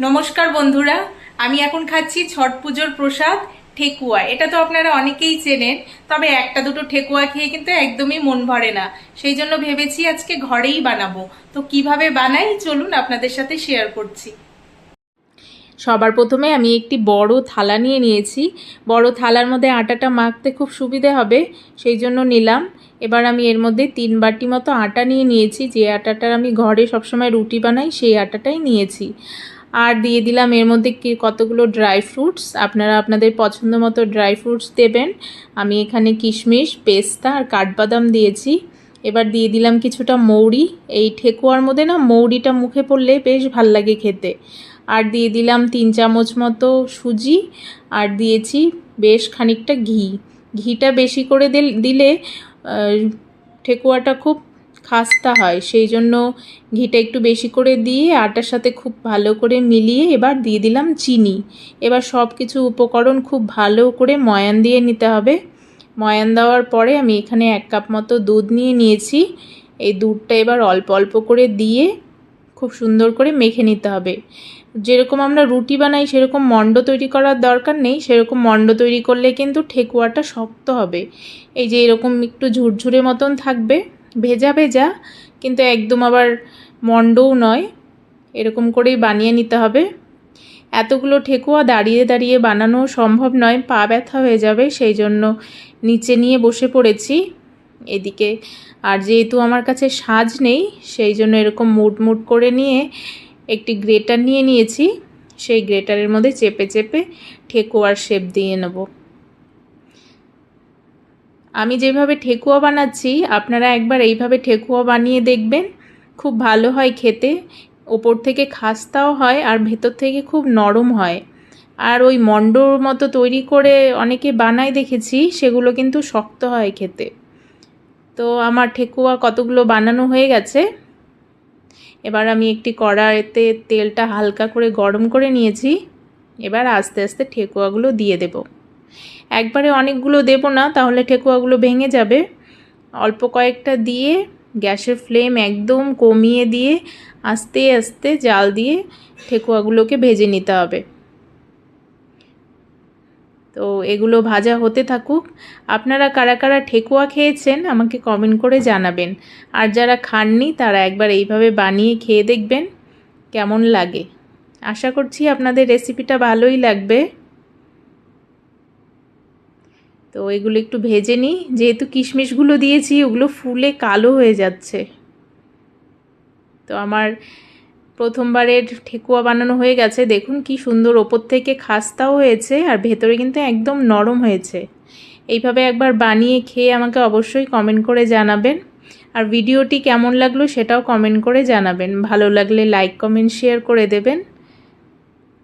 নমস্কার বন্ধুরা, আমি এখন খাচ্ছি ছট পুজোর প্রসাদ ঠেকুয়া। এটা তো আপনারা অনেকেই চেনেন, তবে একটা দুটো ঠেকুয়া খেয়ে কিন্তু একদমই মন ভরে না। সেই জন্য ভেবেছি আজকে ঘরেই বানাবো। তো কিভাবে বানাই চলুন আপনাদের সাথে শেয়ার করছি। সবার প্রথমে আমি একটি বড় থালা নিয়ে নিয়েছি। বড় থালার মধ্যে আটাটা মাখতে খুব সুবিধে হবে, সেই জন্য নিলাম। এবার আমি এর মধ্যে 3 বাটি মতো আটা নিয়ে নিয়েছি। যে আটাটার আমি ঘরে সবসময় রুটি বানাই সেই আটাটাই নিয়েছি। আর দিয়ে দিলাম এর মধ্যে কতগুলো ড্রাই ফ্রুটস। আপনারা আপনাদের পছন্দ মতো ড্রাই ফ্রুটস দেবেন। আমি এখানে কিশমিশ, পেস্তা আর কাঠবাদাম দিয়েছি। এবার দিয়ে দিলাম কিছুটা মৌরি। এই ঠেকুয়ার মধ্যে না মৌরিটা মুখে পড়লে বেশ ভাল লাগে খেতে। আর দিয়ে দিলাম 3 চামচ মতো সুজি। আর দিয়েছি বেশ খানিকটা ঘি। ঘিটা বেশি করে দিলে ঠেকুয়াটা খুব খাস্তা হয়, সেই জন্য ঘিটা একটু বেশি করে দিয়ে আটার সাথে খুব ভালো করে মিলিয়ে এবার দিয়ে দিলাম চিনি। এবার সব কিছু উপকরণ খুব ভালো করে ময়ান দিয়ে নিতে হবে। ময়ান দেওয়ার পরে আমি এখানে 1 কাপ মতো দুধ নিয়ে নিয়েছি। এই দুধটা এবার অল্প অল্প করে দিয়ে খুব সুন্দর করে মেখে নিতে হবে। যেরকম আমরা রুটি বানাই সেরকম মণ্ড তৈরি করার দরকার নেই। সেরকম মণ্ড তৈরি করলে কিন্তু ঠেকুয়াটা শক্ত হবে। এই যে এরকম একটু ঝুরঝুরে মতন থাকবে, ভেজা ভেজা, কিন্তু একদম আবার মণ্ডও নয়। এরকম করেই বানিয়ে নিতে হবে। এতগুলো ঠেকুয়া দাঁড়িয়ে দাঁড়িয়ে বানানো সম্ভব নয়, পা ব্যথা হয়ে যাবে, সেই জন্য নিচে নিয়ে বসে পড়েছি এদিকে। আর যেহেতু আমার কাছে সাজ নেই, সেই জন্য এরকম মুট মুট করে নিয়ে একটি গ্রেটার নিয়ে নিয়েছি। সেই গ্রেটারের মধ্যে চেপে চেপে ঠেকুয়ার শেপ দিয়ে নেব। আমি যেভাবে ঠেকুয়া বানাচ্ছি আপনারা একবার এইভাবে ঠেকুয়া বানিয়ে দেখবেন, খুব ভালো হয় খেতে। ওপর থেকে খাস্তাও হয় আর ভেতর থেকে খুব নরম হয়। আর ওই মণ্ডর মতো তৈরি করে অনেকে বানায় দেখেছি, সেগুলো কিন্তু শক্ত হয় খেতে। তো আমার ঠেকুয়া কতগুলো বানানো হয়ে গেছে। এবার আমি একটি কড়াইতে তেলটা হালকা করে গরম করে নিয়েছি। এবার আস্তে আস্তে ঠেকুয়াগুলো দিয়ে দেব। একবারে অনেকগুলো দেব না, তাহলে ঠেকুয়াগুলো ভেঙে যাবে। অল্প কয়েকটা দিয়ে গ্যাসের ফ্লেম একদম কমিয়ে দিয়ে আস্তে আস্তে জাল দিয়ে ঠেকুয়াগুলোকে ভেজে নিতে হবে। তো এগুলো ভাজা হতে থাকুক। আপনারা কারা কারা ঠেকুয়া খেয়েছেন আমাকে কমেন্ট করে জানাবেন। আর যারা খাননি তারা একবার এইভাবে বানিয়ে খেয়ে দেখবেন কেমন লাগে। আশা করছি আপনাদের রেসিপিটা ভালোই লাগবে। তো এগুলো একটু ভেজে নিই। যেহেতু কিশমিশগুলো দিয়েছি ওগুলো ফুলে কালো হয়ে যাচ্ছে। তো আমার প্রথমবারের ঠেকুয়া বানানো হয়ে গেছে। দেখুন কি সুন্দর ওপর থেকে খাস্তাও হয়েছে আর ভেতরে কিন্তু একদম নরম হয়েছে। এইভাবে একবার বানিয়ে খেয়ে আমাকে অবশ্যই কমেন্ট করে জানাবেন। আর ভিডিওটি কেমন লাগলো সেটাও কমেন্ট করে জানাবেন। ভালো লাগলে লাইক, কমেন্ট, শেয়ার করে দেবেন।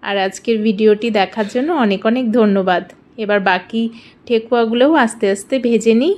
আর আজকের ভিডিওটি দেখার জন্য অনেক অনেক ধন্যবাদ। এবার বাকি ঠেকুয়াগুলোও আস্তে আস্তে ভেজে নিই।